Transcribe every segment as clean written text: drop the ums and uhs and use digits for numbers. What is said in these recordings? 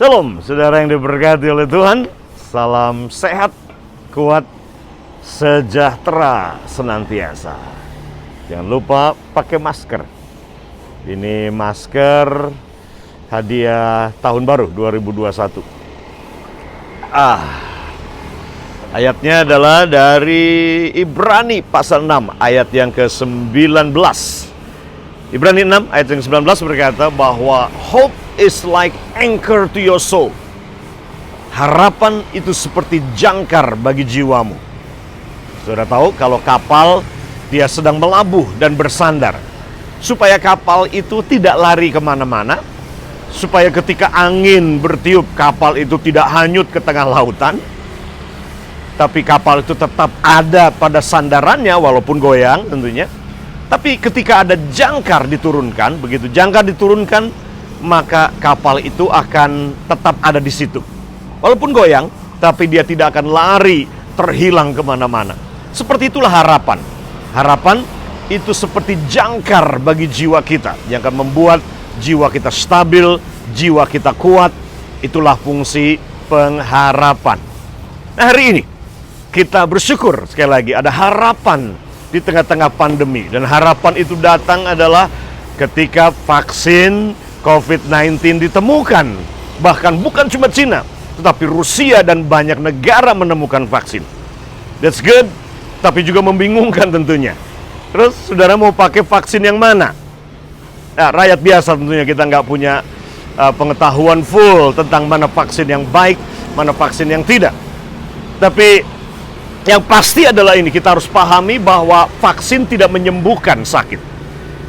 Shalom, saudara yang diberkati oleh Tuhan. Salam sehat, kuat, sejahtera senantiasa. Jangan lupa pakai masker. Ini masker hadiah tahun baru 2021. Ayatnya adalah dari Ibrani pasal 6 ayat yang ke-19. Ibrani 6 ayat yang ke-19 berkata bahwa hope is like anchor to your soul. Harapan itu seperti jangkar bagi jiwamu. Saudara tahu kalau kapal dia sedang melabuh dan bersandar. Supaya kapal itu tidak lari kemana-mana. Supaya ketika angin bertiup kapal itu tidak hanyut ke tengah lautan. Tapi kapal itu tetap ada pada sandarannya walaupun goyang tentunya. Tapi ketika ada jangkar diturunkan, begitu jangkar diturunkan, maka kapal itu akan tetap ada di situ. Walaupun goyang, tapi dia tidak akan lari terhilang kemana-mana. Seperti itulah harapan. Harapan itu seperti jangkar bagi jiwa kita yang akan membuat jiwa kita stabil, jiwa kita kuat. Itulah fungsi pengharapan. Nah, hari ini kita bersyukur sekali lagi ada harapan di tengah-tengah pandemi. Dan harapan itu datang adalah ketika vaksin COVID-19 ditemukan. Bahkan bukan cuma Cina, tetapi Rusia dan banyak negara menemukan vaksin. That's good, tapi juga membingungkan tentunya. Terus saudara mau pakai vaksin yang mana? Nah, rakyat biasa tentunya kita nggak punya pengetahuan full tentang mana vaksin yang baik, mana vaksin yang tidak. Tapi yang pasti adalah ini, kita harus pahami bahwa vaksin tidak menyembuhkan sakit.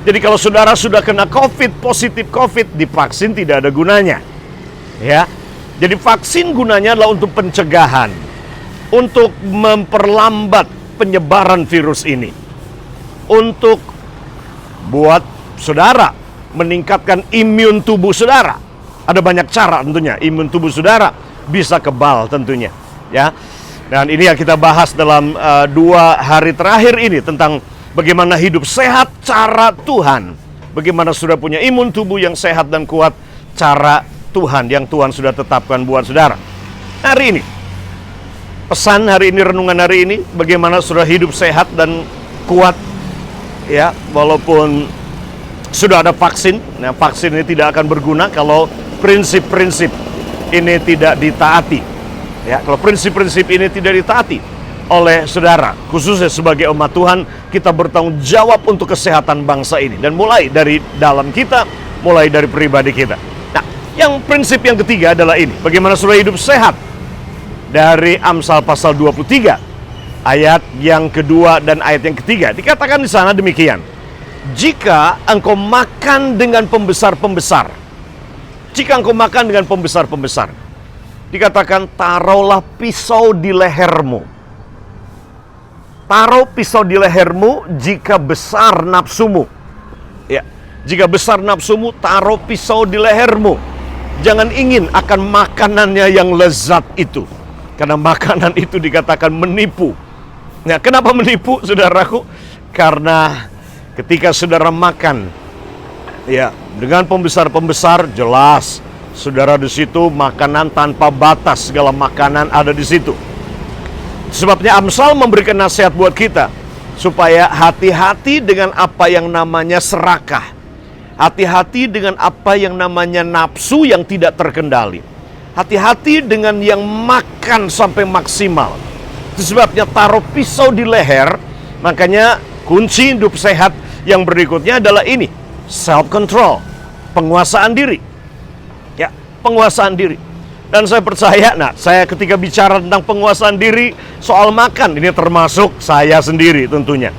Jadi kalau saudara sudah kena COVID, positif COVID, divaksin tidak ada gunanya. Ya. Jadi vaksin gunanya adalah untuk pencegahan, untuk memperlambat penyebaran virus ini. Untuk buat saudara meningkatkan imun tubuh saudara. Ada banyak cara tentunya, imun tubuh saudara bisa kebal tentunya, ya. Dan ini yang kita bahas dalam 2 hari terakhir ini tentang bagaimana hidup sehat cara Tuhan. Bagaimana sudah punya imun tubuh yang sehat dan kuat cara Tuhan yang Tuhan sudah tetapkan buat saudara. Hari ini, pesan hari ini, renungan hari ini, bagaimana sudah hidup sehat dan kuat. Ya, walaupun sudah ada vaksin, nah vaksin ini tidak akan berguna kalau prinsip-prinsip ini tidak ditaati. Ya, kalau prinsip-prinsip ini tidak ditaati oleh saudara, khususnya sebagai umat Tuhan, kita bertanggung jawab untuk kesehatan bangsa ini. Dan mulai dari dalam kita, mulai dari pribadi kita. Nah, yang prinsip yang ketiga adalah ini, bagaimana saudara hidup sehat. Dari Amsal pasal 23, ayat yang kedua dan ayat yang ketiga, dikatakan di sana demikian. Jika engkau makan dengan pembesar-pembesar, jika engkau makan dengan pembesar-pembesar, dikatakan taruhlah pisau di lehermu. Taruh pisau di lehermu jika besar nafsumu. Ya, jika besar nafsumu, taruh pisau di lehermu. Jangan ingin akan makanannya yang lezat itu. Karena makanan itu dikatakan menipu. Nah, kenapa menipu, saudaraku? Karena ketika saudara makan, ya, dengan pembesar-pembesar, jelas saudara di situ makanan tanpa batas, segala makanan ada di situ. Sebabnya Amsal memberikan nasihat buat kita supaya hati-hati dengan apa yang namanya serakah. Hati-hati dengan apa yang namanya nafsu yang tidak terkendali. Hati-hati dengan yang makan sampai maksimal. Itu sebabnya taruh pisau di leher. Makanya kunci hidup sehat yang berikutnya adalah ini, self control, penguasaan diri. Penguasaan diri. Dan saya percaya, saya ketika bicara tentang penguasaan diri, soal makan, ini termasuk saya sendiri tentunya.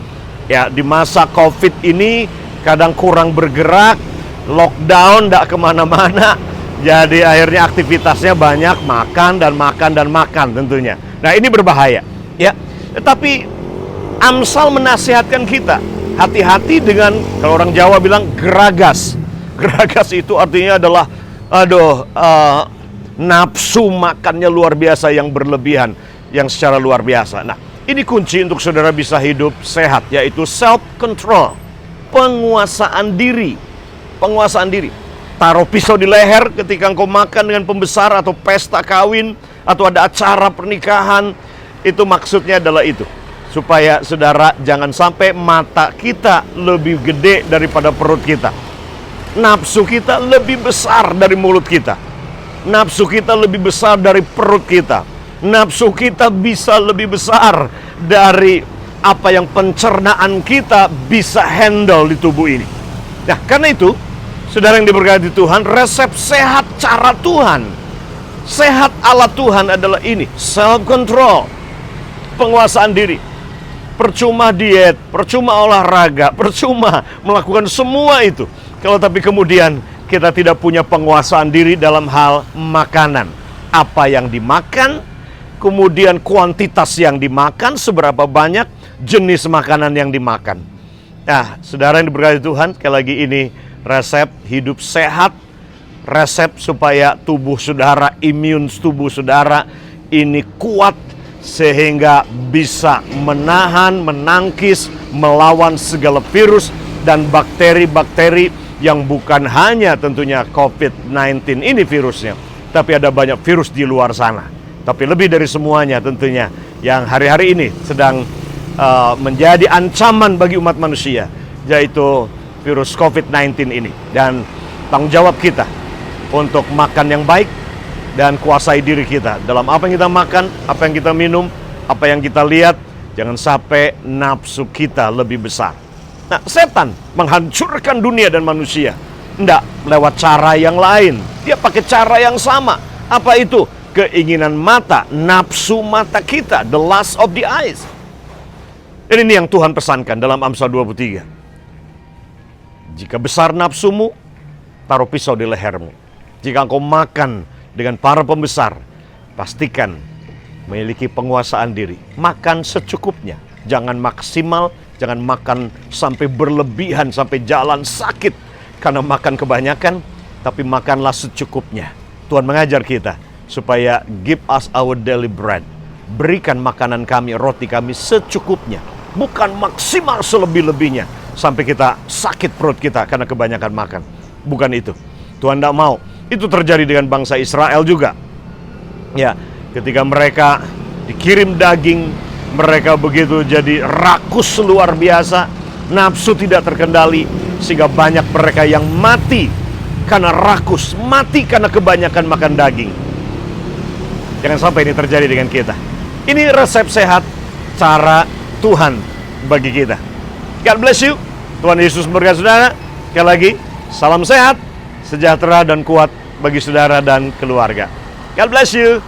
Ya, di masa COVID ini kadang kurang bergerak, lockdown, tidak kemana-mana. Jadi akhirnya aktivitasnya banyak, makan dan makan dan makan tentunya. Nah, ini berbahaya. Ya, tetapi Amsal menasihatkan kita, hati-hati dengan, kalau orang Jawa bilang, geragas. Geragas itu artinya adalah nafsu makannya luar biasa yang berlebihan, yang secara luar biasa. Nah, ini kunci untuk saudara bisa hidup sehat, yaitu self control, penguasaan diri. Penguasaan diri. taruh pisau di leher ketika engkau makan dengan pembesar atau pesta kawin atau ada acara pernikahan. Itu maksudnya adalah itu, supaya saudara jangan sampai mata kita lebih gede daripada perut kita, nafsu kita lebih besar dari mulut kita, nafsu kita lebih besar dari perut kita, nafsu kita bisa lebih besar dari apa yang pencernaan kita bisa handle di tubuh ini. Nah, karena itu, saudara yang diberkati Tuhan, resep sehat cara Tuhan, sehat ala Tuhan adalah ini: self-control, penguasaan diri. Percuma diet, percuma olahraga, percuma melakukan semua itu kalau tapi kemudian kita tidak punya penguasaan diri dalam hal makanan. Apa yang dimakan, kemudian kuantitas yang dimakan, seberapa banyak jenis makanan yang dimakan. Nah, saudara yang diberkati Tuhan, sekali lagi ini resep hidup sehat, resep supaya tubuh saudara, imun tubuh saudara ini kuat sehingga bisa menahan, menangkis, melawan segala virus dan bakteri-bakteri yang bukan hanya tentunya COVID-19 ini virusnya, tapi ada banyak virus di luar sana. Tapi lebih dari semuanya tentunya yang hari-hari ini sedang menjadi ancaman bagi umat manusia, yaitu virus COVID-19 ini. Dan tanggung jawab kita untuk makan yang baik dan kuasai diri kita dalam apa yang kita makan, apa yang kita minum, apa yang kita lihat. Jangan sampai nafsu kita lebih besar. Nah, setan menghancurkan dunia dan manusia tidak lewat cara yang lain. Dia pakai cara yang sama. Apa itu? Keinginan mata, nafsu mata kita, the lust of the eyes. Dan ini yang Tuhan pesankan dalam Amsal 23. Jika besar nafsumu, taruh pisau di lehermu. Jika engkau makan dengan para pembesar, pastikan memiliki penguasaan diri. Makan secukupnya, jangan maksimal, jangan makan sampai berlebihan, sampai jalan sakit karena makan kebanyakan, tapi makanlah secukupnya. Tuhan mengajar kita supaya give us our daily bread. Berikan makanan kami, roti kami secukupnya, bukan maksimal selebih-lebihnya sampai kita sakit perut kita karena kebanyakan makan. Bukan itu. Tuhan tidak mau. Itu terjadi dengan bangsa Israel juga. Ya, ketika mereka dikirim daging, mereka begitu jadi rakus luar biasa, nafsu tidak terkendali, sehingga banyak mereka yang mati karena rakus, mati karena kebanyakan makan daging. Jangan sampai ini terjadi dengan kita. Ini resep sehat cara Tuhan bagi kita. God bless you. Tuhan Yesus memberkati saudara. Sekali lagi, salam sehat, sejahtera dan kuat bagi saudara dan keluarga. God bless you.